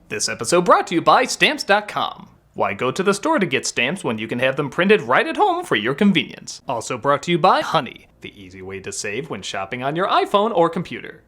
This episode brought to you by Stamps.com. Why go to the store to get stamps when you can have them printed right at home for your convenience? Also brought to you by Honey, the easy way to save when shopping on your iPhone or computer.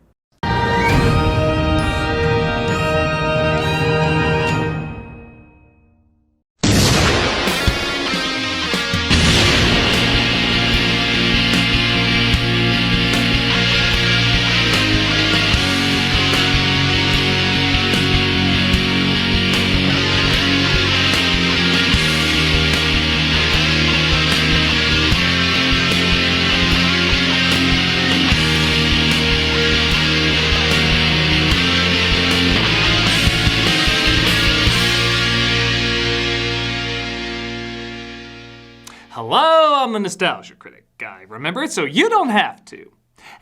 Hello, I'm the Nostalgia Critic guy, remember? So you don't have to.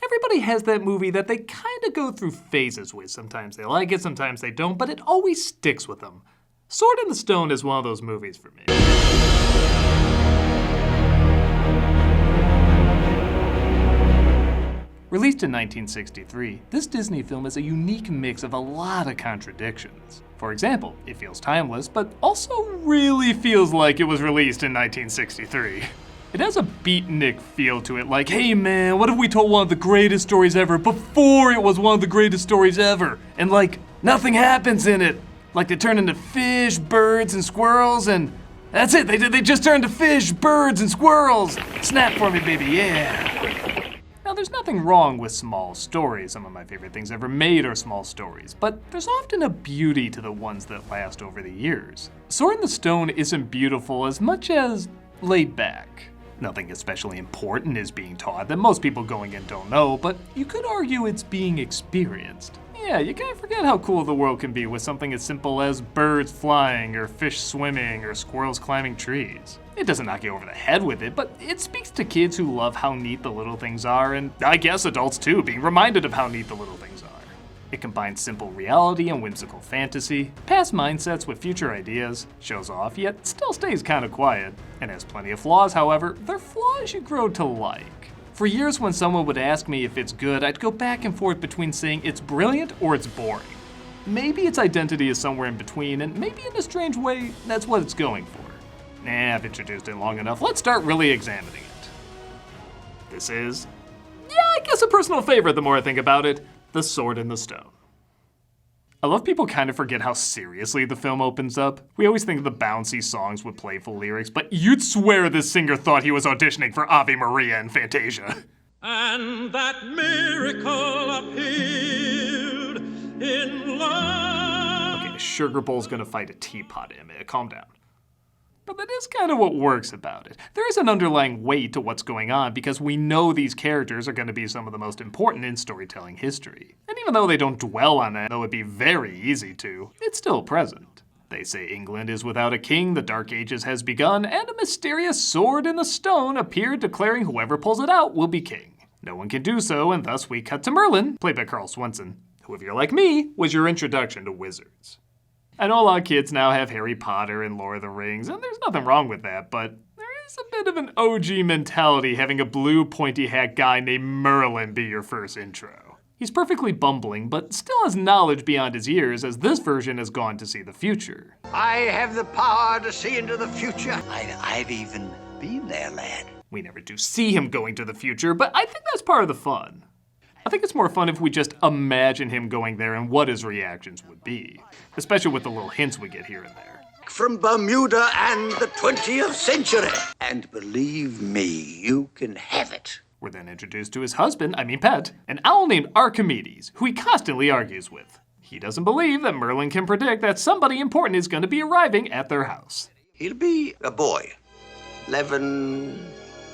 Everybody has that movie that they kind of go through phases with. Sometimes they like it, sometimes they don't, but it always sticks with them. Sword in the Stone is one of those movies for me. Released in 1963, this Disney film is a unique mix of a lot of contradictions. For example, it feels timeless, but also really feels like it was released in 1963. It has a beatnik feel to it, like, hey man, what if we told one of the greatest stories ever before it was one of the greatest stories ever? And like, nothing happens in it. Like they turn into fish, birds, and squirrels, and that's it, they just turn to fish, birds, and squirrels. Snap for me, baby, yeah. Now, there's nothing wrong with small stories. Some of my favorite things ever made are small stories, but there's often a beauty to the ones that last over the years. Sword in the Stone isn't beautiful as much as laid back. Nothing especially important is being taught that most people going in don't know, but you could argue it's being experienced. Yeah, you kind of forget how cool the world can be with something as simple as birds flying, or fish swimming, or squirrels climbing trees. It doesn't knock you over the head with it, but it speaks to kids who love how neat the little things are, and I guess adults too, being reminded of how neat the little things are. It combines simple reality and whimsical fantasy, past mindsets with future ideas, shows off, yet still stays kind of quiet, and has plenty of flaws, however, they're flaws you grow to like. For years, when someone would ask me if it's good, I'd go back and forth between saying it's brilliant or it's boring. Maybe its identity is somewhere in between, and maybe in a strange way, that's what it's going for. I've introduced it long enough. Let's start really examining it. This is, I guess a personal favorite the more I think about it, The Sword in the Stone. I love people kind of forget how seriously the film opens up. We always think of the bouncy songs with playful lyrics, but you'd swear this singer thought he was auditioning for Ave Maria in Fantasia. And that miracle appeared in love. Okay, a sugar bowl's gonna fight a teapot, Emmett. Calm down. But that is kind of what works about it. There is an underlying weight to what's going on because we know these characters are going to be some of the most important in storytelling history. And even though they don't dwell on it, though it'd be very easy to, it's still present. They say England is without a king, the Dark Ages has begun, and a mysterious sword in the stone appeared declaring whoever pulls it out will be king. No one can do so, and thus we cut to Merlin, played by Karl Swenson, who, if you're like me, was your introduction to wizards. I know a lot of kids now have Harry Potter and Lord of the Rings, and there's nothing wrong with that, but there is a bit of an OG mentality having a blue pointy hat guy named Merlin be your first intro. He's perfectly bumbling, but still has knowledge beyond his years, as this version has gone to see the future. I have the power to see into the future. I've even been there, lad. We never do see him going to the future, but I think that's part of the fun. I think it's more fun if we just imagine him going there and what his reactions would be, especially with the little hints we get here and there. From Bermuda and the 20th century. And believe me, you can have it. We're then introduced to his husband, pet, an owl named Archimedes, who he constantly argues with. He doesn't believe that Merlin can predict that somebody important is going to be arriving at their house. He'll be a boy, 11,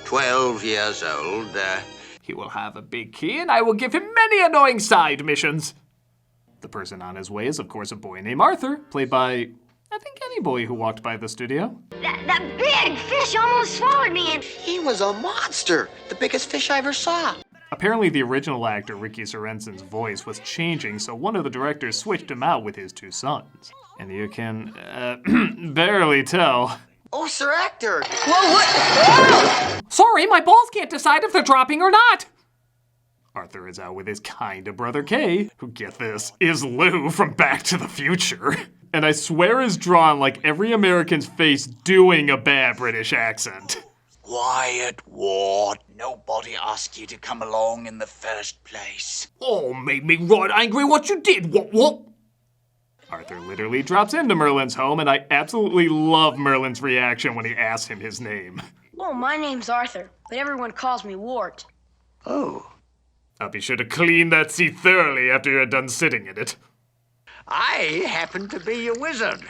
12 years old. He will have a big key, and I will give him many annoying side missions. The person on his way is, of course, a boy named Arthur, played by, I think, any boy who walked by the studio. That big fish almost swallowed me, and he was a monster, the biggest fish I ever saw. Apparently, the original actor, Rickie Sorensen's voice was changing, so one of the directors switched him out with his two sons. And you can, barely tell. Oh, Sir Actor! Whoa, what? Sorry, my balls can't decide if they're dropping or not. Arthur is out with his kinda brother Kay, who, get this, is Lou from Back to the Future. And I swear is drawn like every American's face doing a bad British accent. Quiet, Ward. Nobody asked you to come along in the first place. Oh, made me right angry what you did, what? Arthur literally drops into Merlin's home, and I absolutely love Merlin's reaction when he asks him his name. Well, my name's Arthur, but everyone calls me Wart. Oh. I'll be sure to clean that seat thoroughly after you're done sitting in it. I happen to be a wizard,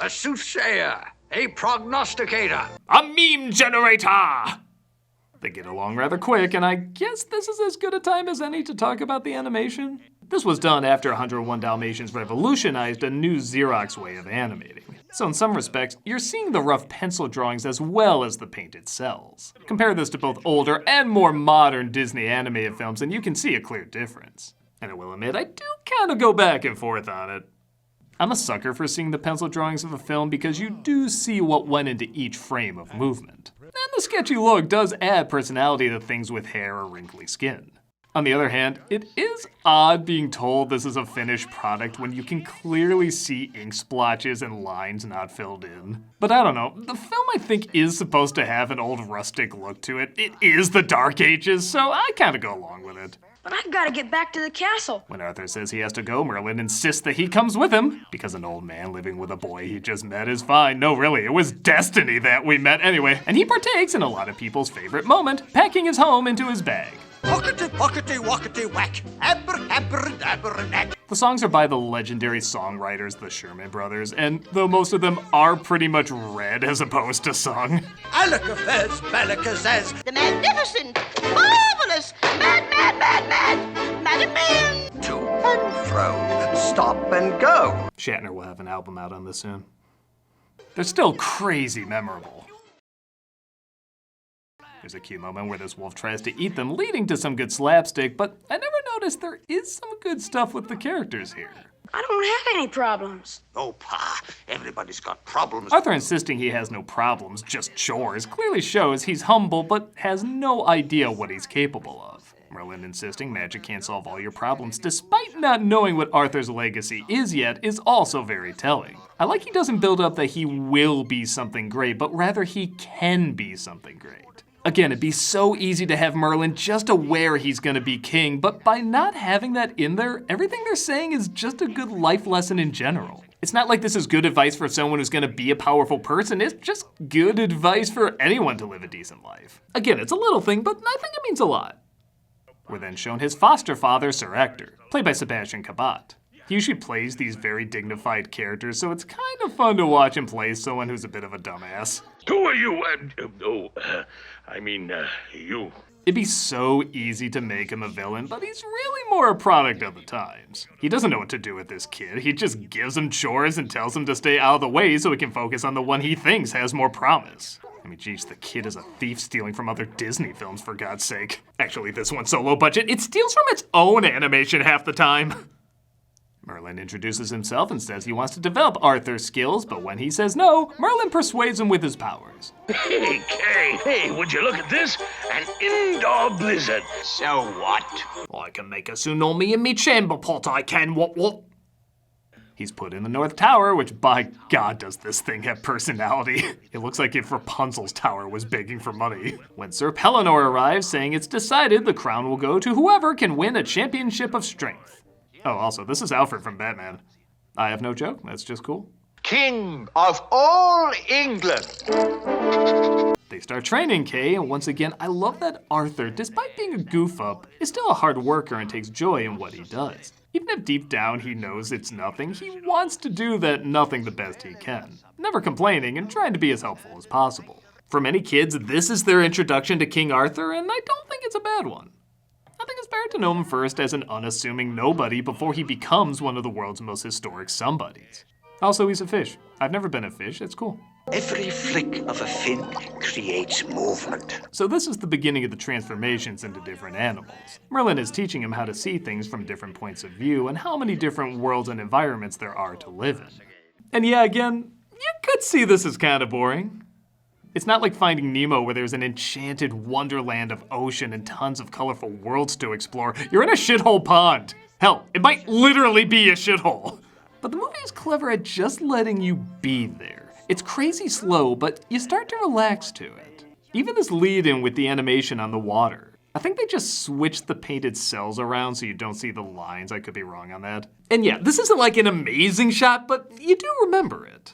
a soothsayer, a prognosticator. A meme generator! They get along rather quick, and I guess this is as good a time as any to talk about the animation. This was done after 101 Dalmatians revolutionized a new Xerox way of animating. So in some respects, you're seeing the rough pencil drawings as well as the painted cells. Compare this to both older and more modern Disney animated films, and you can see a clear difference. And I will admit, I do kind of go back and forth on it. I'm a sucker for seeing the pencil drawings of a film because you do see what went into each frame of movement. And the sketchy look does add personality to things with hair or wrinkly skin. On the other hand, it is odd being told this is a finished product when you can clearly see ink splotches and lines not filled in. But I don't know, the film I think is supposed to have an old rustic look to it. It is the Dark Ages, so I kind of go along with it. But I've got to get back to the castle. When Arthur says he has to go, Merlin insists that he comes with him, because an old man living with a boy he just met is fine. No, really, it was destiny that we met anyway. And he partakes in a lot of people's favorite moment, packing his home into his bag. Pockety, pockety, wackety, whack. Abracadabra, The songs are by the legendary songwriters, the Sherman Brothers, and though most of them are pretty much read as opposed to sung. Alakafez, Balakazaz. The magnificent, marvelous, mad man. To and fro, stop and go. Shatner will have an album out on this soon. They're still crazy memorable. There's a cute moment where this wolf tries to eat them, leading to some good slapstick, but I never noticed there is some good stuff with the characters here. I don't have any problems. Oh, Pa, everybody's got problems. Arthur insisting he has no problems, just chores, clearly shows he's humble but has no idea what he's capable of. Merlin insisting magic can't solve all your problems despite not knowing what Arthur's legacy is yet is also very telling. I like he doesn't build up that he will be something great, but rather he can be something great. Again, it'd be so easy to have Merlin just aware he's gonna be king, but by not having that in there, everything they're saying is just a good life lesson in general. It's not like this is good advice for someone who's gonna be a powerful person, it's just good advice for anyone to live a decent life. Again, it's a little thing, but I think it means a lot. We're then shown his foster father, Sir Ector, played by Sebastian Cabot. He usually plays these very dignified characters, so it's kind of fun to watch him play someone who's a bit of a dumbass. Who are you? You. It'd be so easy to make him a villain, but he's really more a product of the times. He doesn't know what to do with this kid. He just gives him chores and tells him to stay out of the way so he can focus on the one he thinks has more promise. I mean, geez, the kid is a thief stealing from other Disney films, for God's sake. Actually, this one's so low budget, it steals from its own animation half the time. Merlin introduces himself and says he wants to develop Arthur's skills, but when he says no, Merlin persuades him with his powers. Hey, Kay, hey, would you look at this? An indoor blizzard. So what? I can make a tsunami in me chamber pot, I can, what? He's put in the North Tower, which by God does this thing have personality. It looks like if Rapunzel's tower was begging for money. When Sir Pellinor arrives saying it's decided the crown will go to whoever can win a championship of strength. Oh, also, this is Alfred from Batman. I have no joke, that's just cool. King of all England. They start training Kay, and once again, I love that Arthur, despite being a goof-up, is still a hard worker and takes joy in what he does. Even if deep down he knows it's nothing, he wants to do that nothing the best he can, never complaining and trying to be as helpful as possible. For many kids, this is their introduction to King Arthur, and I don't think it's a bad one. I think it's better to know him first as an unassuming nobody before he becomes one of the world's most historic somebodies. Also, he's a fish. I've never been a fish, it's cool. Every flick of a fin creates movement. So this is the beginning of the transformations into different animals. Merlin is teaching him how to see things from different points of view and how many different worlds and environments there are to live in. And yeah, again, you could see this as kind of boring. It's not like Finding Nemo where there's an enchanted wonderland of ocean and tons of colorful worlds to explore. You're in a shithole pond. Hell, it might literally be a shithole. But the movie is clever at just letting you be there. It's crazy slow, but you start to relax to it. Even this lead-in with the animation on the water. I think they just switched the painted cells around so you don't see the lines. I could be wrong on that. And yeah, this isn't like an amazing shot, but you do remember it.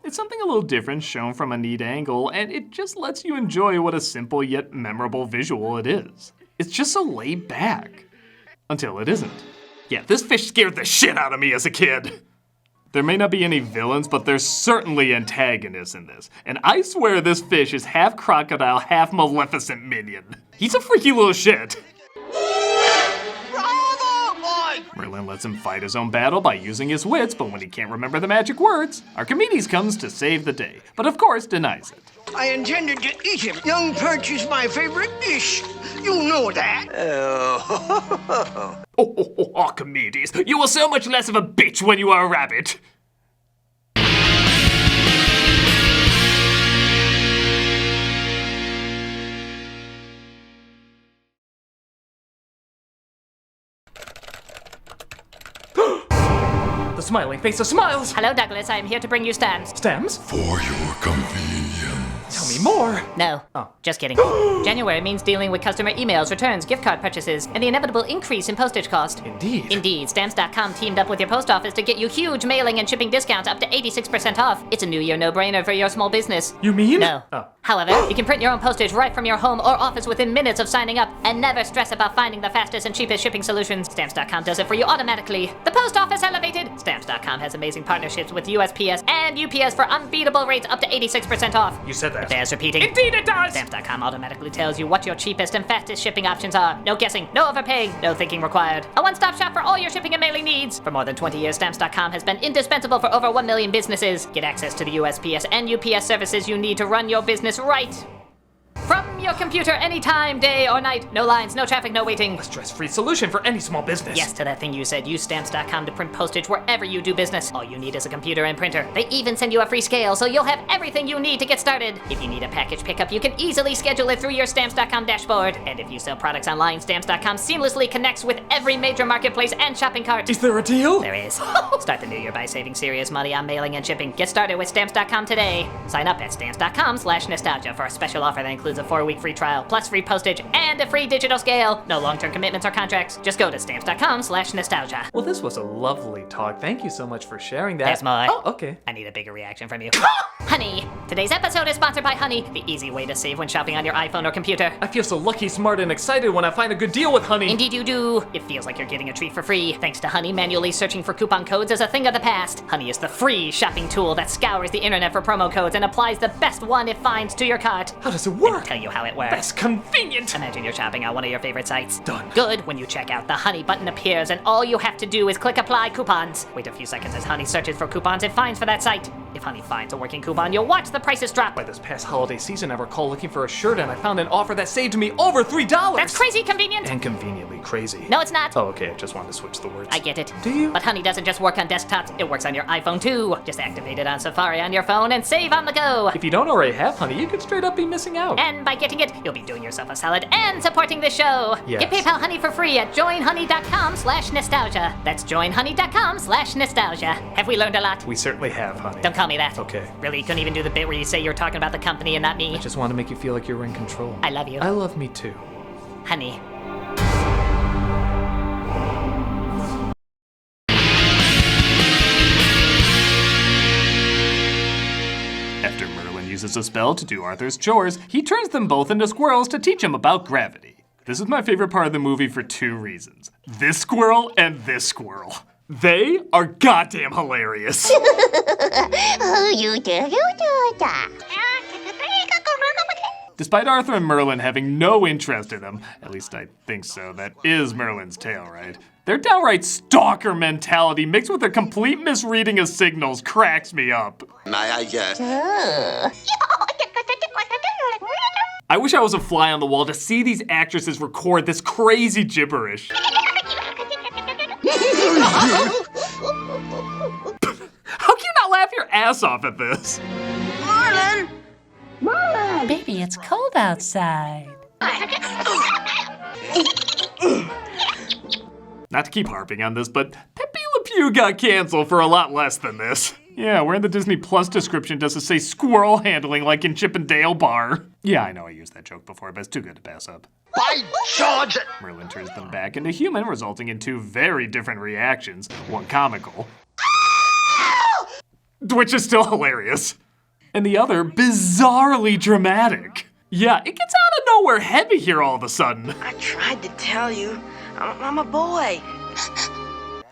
It's something a little different, shown from a neat angle, and it just lets you enjoy what a simple yet memorable visual it is. It's just so laid back. Until it isn't. Yeah, this fish scared the shit out of me as a kid. There may not be any villains, but there's certainly antagonists in this. And I swear this fish is half crocodile, half maleficent minion. He's a freaky little shit. Merlin lets him fight his own battle by using his wits, but when he can't remember the magic words, Archimedes comes to save the day, but of course denies it. I intended to eat him. Young perch is my favorite dish. You know that. Oh, Archimedes, you were so much less of a bitch when you were a rabbit. The smiling face of smiles. Hello, Douglas. I am here to bring you stamps. Stamps? For your convenience. Tell me more. No. Oh, just kidding. January means dealing with customer emails, returns, gift card purchases, and the inevitable increase in postage cost. Indeed. Indeed. Stamps.com teamed up with your post office to get you huge mailing and shipping discounts up to 86% off. It's a New Year no-brainer for your small business. You mean? No. Oh. However, you can print your own postage right from your home or office within minutes of signing up and never stress about finding the fastest and cheapest shipping solutions. Stamps.com does it for you automatically. The post office elevated. Stamps.com has amazing partnerships with USPS and UPS for unbeatable rates up to 86% off. You said that. It bears repeating. Indeed it does! Stamps.com automatically tells you what your cheapest and fastest shipping options are. No guessing, no overpaying, no thinking required. A one-stop shop for all your shipping and mailing needs. For more than 20 years, Stamps.com has been indispensable for over 1 million businesses. Get access to the USPS and UPS services you need to run your business right. From your computer anytime, day or night. No lines, no traffic, no waiting. A stress-free solution for any small business. Yes to that thing you said. Use Stamps.com to print postage wherever you do business. All you need is a computer and printer. They even send you a free scale, so you'll have everything you need to get started. If you need a package pickup, you can easily schedule it through your Stamps.com dashboard. And if you sell products online, Stamps.com seamlessly connects with every major marketplace and shopping cart. Is there a deal? There is. Start the new year by saving serious money on mailing and shipping. Get started with Stamps.com today. Sign up at Stamps.com/nostalgia for a special offer that includes a 4-week free trial, plus free postage, and a free digital scale. No long-term commitments or contracts. Just go to Stamps.com/nostalgia. Well, this was a lovely talk. Thank you so much for sharing that. There's more. Oh, okay. I need a bigger reaction from you. Honey. Today's episode is sponsored by Honey, the easy way to save when shopping on your iPhone or computer. I feel so lucky, smart, and excited when I find a good deal with Honey. Indeed you do. It feels like you're getting a treat for free. Thanks to Honey, manually searching for coupon codes is a thing of the past. Honey is the free shopping tool that scours the internet for promo codes and applies the best one it finds to your cart. How does it work? I'll tell you how it works. That's convenient. Imagine you're shopping on one of your favorite sites. Done. Good. When you check out, the Honey button appears and all you have to do is click Apply Coupons. Wait a few seconds as Honey searches for coupons it finds for that site. If Honey finds a working coupon, you'll watch the prices drop. By this past holiday season, I recall looking for a shirt and I found an offer that saved me over $3. That's crazy convenient. And conveniently crazy. No, it's not. Oh, okay. I just wanted to switch the words. I get it. Do you? But Honey doesn't just work on desktops, it works on your iPhone too. Just activate it on Safari on your phone and save on the go. If you don't already have Honey, you could straight up be missing out. And by getting it, you'll be doing yourself a solid and supporting the show. Yes. Get PayPal Honey for free at joinhoney.com/nostalgia. That's joinhoney.com/nostalgia. Have we learned a lot? We certainly have, Honey. Don't call me that. Okay. Really, couldn't even do the bit where you say you're talking about the company and not me. I just want to make you feel like you're in control. I love you. I love me too. Honey. After Merlin uses a spell to do Arthur's chores, he turns them both into squirrels to teach him about gravity. This is my favorite part of the movie for 2 reasons. This squirrel and this squirrel. They are goddamn hilarious. Despite Arthur and Merlin having no interest in him, at least I think so, that is Merlin's tale, right? Their downright stalker mentality mixed with their complete misreading of signals cracks me up. I guess. I wish I was a fly on the wall to see these actresses record this crazy gibberish. How can you not laugh your ass off at this? Marlin! Marlin! Baby, it's cold outside. Not to keep harping on this, but Pepe Le Pew got canceled for a lot less than this. Yeah, where in the Disney Plus description does it say squirrel handling like in Chip and Dale Bar? Yeah, I know I used that joke before, but it's too good to pass up. By George! Merlin turns them back into human, resulting in two very different reactions, one comical, which is still hilarious, and the other bizarrely dramatic. Yeah, it gets out of nowhere heavy here all of a sudden. I tried to tell you. I'm a boy.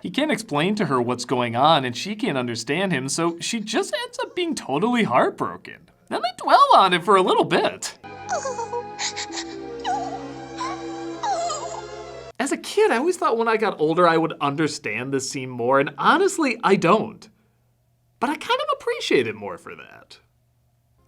He can't explain to her what's going on, and she can't understand him, so she just ends up being totally heartbroken. Then they dwell on it for a little bit. As a kid, I always thought when I got older I would understand this scene more, and honestly, I don't. But I kind of appreciate it more for that.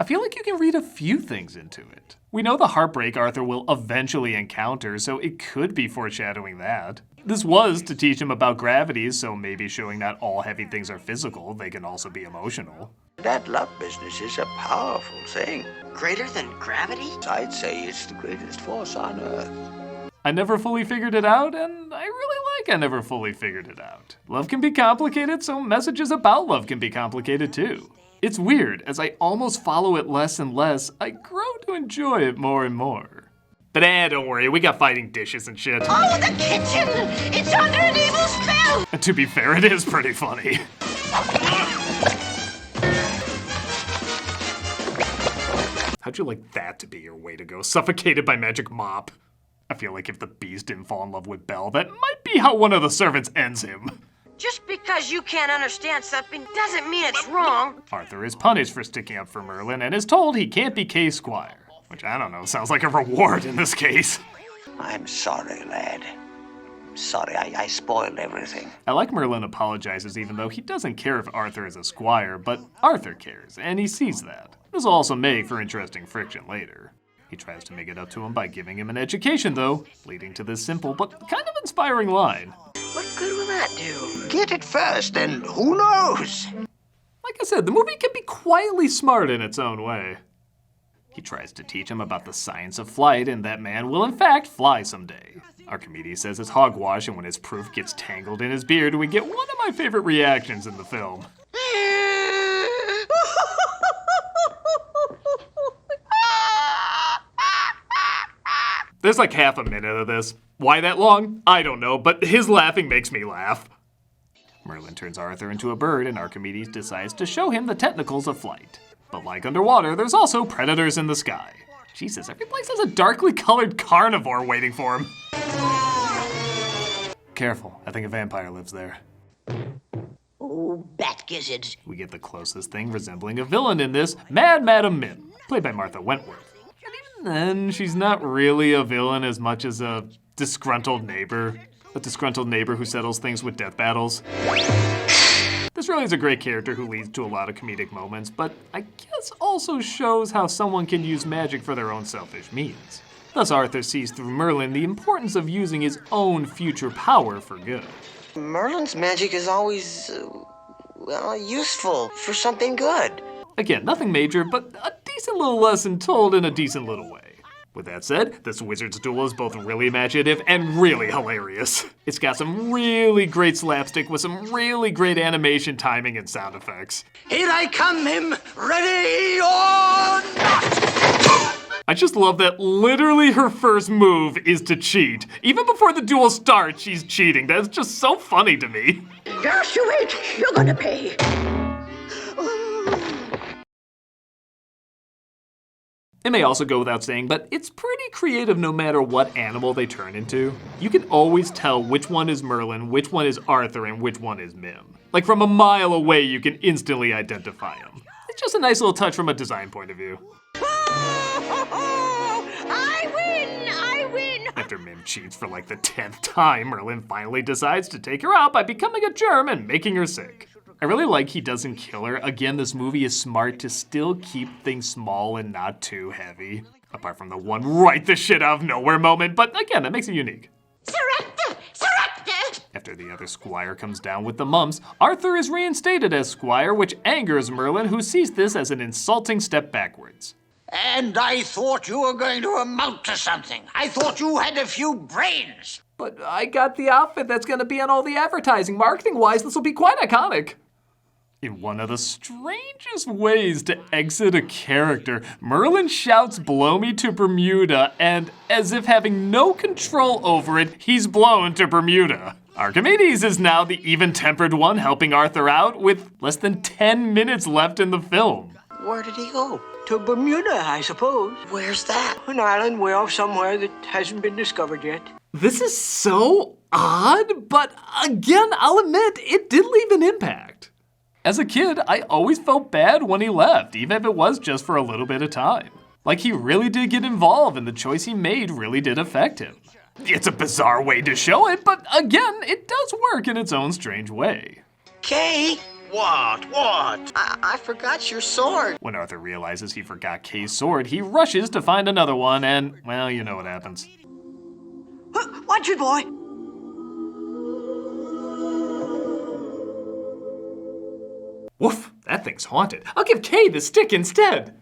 I feel like you can read a few things into it. We know the heartbreak Arthur will eventually encounter, so it could be foreshadowing that. This was to teach him about gravity, so maybe showing not all heavy things are physical, they can also be emotional. That love business is a powerful thing. Greater than gravity? I'd say it's the greatest force on Earth. I never fully figured it out, and I really like I never fully figured it out. Love can be complicated, so messages about love can be complicated too. It's weird, as I almost follow it less and less, I grow to enjoy it more and more. But don't worry, we got fighting dishes and shit. Oh, the kitchen! It's under an evil spell! And to be fair, it is pretty funny. How'd you like that to be your way to go? Suffocated by magic mop. I feel like if the beast didn't fall in love with Belle, that might be how one of the servants ends him. Just because you can't understand something doesn't mean it's wrong. Arthur is punished for sticking up for Merlin and is told he can't be Kay's squire. Which, I don't know, sounds like a reward in this case. I'm sorry, lad. Sorry, I spoiled everything. I like Merlin apologizes even though he doesn't care if Arthur is a squire, but Arthur cares, and he sees that. This will also make for interesting friction later. He tries to make it up to him by giving him an education, though, leading to this simple but kind of inspiring line. What good will that do? Get it first, and who knows? Like I said, the movie can be quietly smart in its own way. He tries to teach him about the science of flight, and that man will in fact fly someday. Archimedes says it's hogwash, and when his proof gets tangled in his beard, we get one of my favorite reactions in the film. There's like half a minute of this. Why that long? I don't know, but his laughing makes me laugh. Merlin turns Arthur into a bird, and Archimedes decides to show him the technicals of flight. But like underwater, there's also predators in the sky. Jesus, every place has a darkly colored carnivore waiting for him. Careful, I think a vampire lives there. Oh, bat gizzards. We get the closest thing resembling a villain in this, Mad Madam Mim, played by Martha Wentworth. And even then, she's not really a villain as much as a disgruntled neighbor who settles things with death battles. This really is a great character who leads to a lot of comedic moments, but I guess also shows how someone can use magic for their own selfish means. Thus, Arthur sees through Merlin the importance of using his own future power for good. Merlin's magic is always, useful for something good. Again, nothing major, but a decent little lesson told in a decent little way. With that said, this wizard's duel is both really imaginative and really hilarious. It's got some really great slapstick with some really great animation timing and sound effects. Here I come, Mim, ready or not! I just love that literally her first move is to cheat. Even before the duel starts, she's cheating. That's just so funny to me. Just you wait, you're gonna pay. It may also go without saying, but it's pretty creative no matter what animal they turn into. You can always tell which one is Merlin, which one is Arthur, and which one is Mim. Like from a mile away, you can instantly identify them. It's just a nice little touch from a design point of view. I win! After Mim cheats for like the 10th time, Merlin finally decides to take her out by becoming a germ and making her sick. I really like he doesn't kill her. Again, this movie is smart to still keep things small and not too heavy. Apart from the one right the shit out of nowhere moment, but again, that makes it unique. Surrender! After the other squire comes down with the mumps, Arthur is reinstated as squire, which angers Merlin, who sees this as an insulting step backwards. And I thought you were going to amount to something. I thought you had a few brains. But I got the outfit that's gonna be on all the advertising. Marketing-wise, this will be quite iconic. In one of the strangest ways to exit a character, Merlin shouts "blow me to Bermuda," and as if having no control over it, he's blown to Bermuda. Archimedes is now the even-tempered one helping Arthur out with less than 10 minutes left in the film. Where did he go? To Bermuda, I suppose. Where's that? An island way off somewhere that hasn't been discovered yet. This is so odd, but again, I'll admit, it did leave an impact. As a kid, I always felt bad when he left, even if it was just for a little bit of time. Like he really did get involved and the choice he made really did affect him. It's a bizarre way to show it, but again, it does work in its own strange way. Kay? What? I forgot your sword. When Arthur realizes he forgot Kay's sword, he rushes to find another one and, well, you know what happens. Watch it, boy. Woof, that thing's haunted. I'll give Kay the stick instead.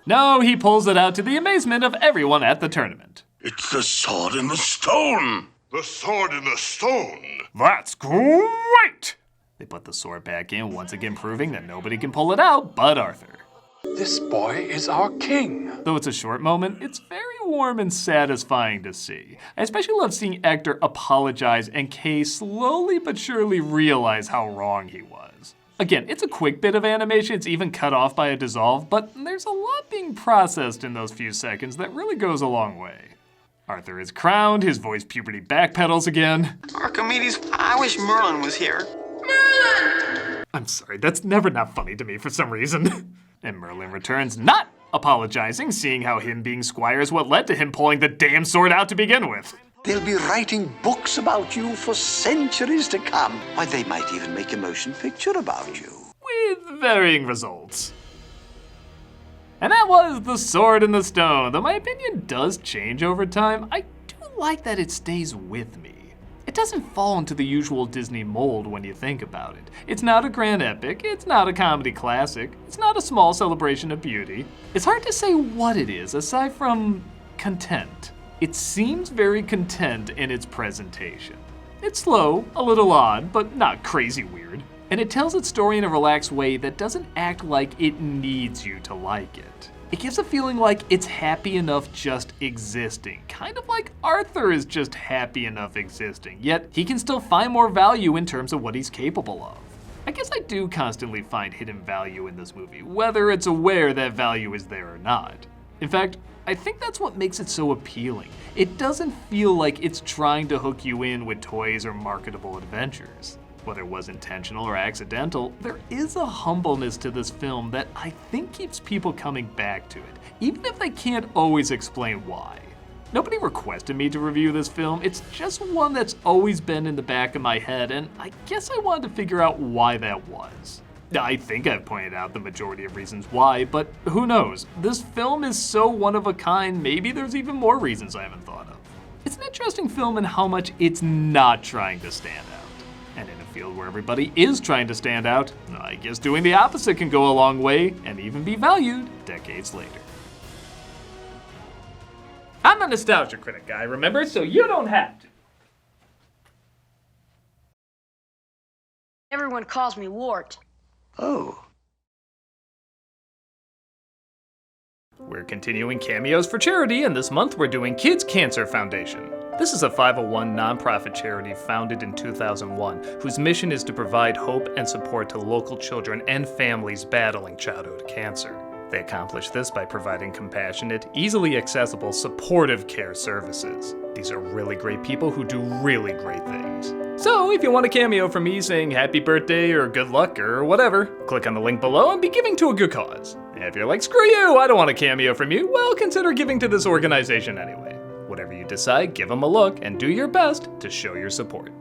No, he pulls it out to the amazement of everyone at the tournament. It's the sword in the stone. The sword in the stone. That's great! They put the sword back in, once again proving that nobody can pull it out but Arthur. This boy is our king. Though it's a short moment, it's very warm and satisfying to see. I especially love seeing Hector apologize and Kay slowly but surely realize how wrong he was. Again, it's a quick bit of animation, it's even cut off by a dissolve, but there's a lot being processed in those few seconds that really goes a long way. Arthur is crowned, his voice puberty backpedals again. Archimedes, I wish Merlin was here. I'm sorry, that's never not funny to me for some reason. And Merlin returns, not apologizing, seeing how him being squire is what led to him pulling the damn sword out to begin with. They'll be writing books about you for centuries to come. Why, they might even make a motion picture about you. With varying results. And that was The Sword in the Stone. Though my opinion does change over time, I do like that it stays with me. It doesn't fall into the usual Disney mold when you think about it. It's not a grand epic, it's not a comedy classic, it's not a small celebration of beauty. It's hard to say what it is, aside from content. It seems very content in its presentation. It's slow, a little odd, but not crazy weird. And it tells its story in a relaxed way that doesn't act like it needs you to like it. It gives a feeling like it's happy enough just existing, kind of like Arthur is just happy enough existing, yet he can still find more value in terms of what he's capable of. I guess I do constantly find hidden value in this movie, whether it's aware that value is there or not. In fact, I think that's what makes it so appealing. It doesn't feel like it's trying to hook you in with toys or marketable adventures. Whether it was intentional or accidental, there is a humbleness to this film that I think keeps people coming back to it, even if they can't always explain why. Nobody requested me to review this film, it's just one that's always been in the back of my head, and I guess I wanted to figure out why that was. I think I've pointed out the majority of reasons why, but who knows? This film is so one of a kind, maybe there's even more reasons I haven't thought of. It's an interesting film in how much it's not trying to stand out. And in a field where everybody is trying to stand out, I guess doing the opposite can go a long way and even be valued decades later. I'm a nostalgia critic guy, remember? So you don't have to. Everyone calls me Wart. Oh. We're continuing cameos for charity, and this month we're doing Kids Cancer Foundation. This is a 501 nonprofit charity founded in 2001, whose mission is to provide hope and support to local children and families battling childhood cancer. They accomplish this by providing compassionate, easily accessible, supportive care services. These are really great people who do really great things. So if you want a cameo from me saying happy birthday or good luck or whatever, click on the link below and be giving to a good cause. If you're like, screw you, I don't want a cameo from you, well, consider giving to this organization anyway. Whatever you decide, give them a look and do your best to show your support.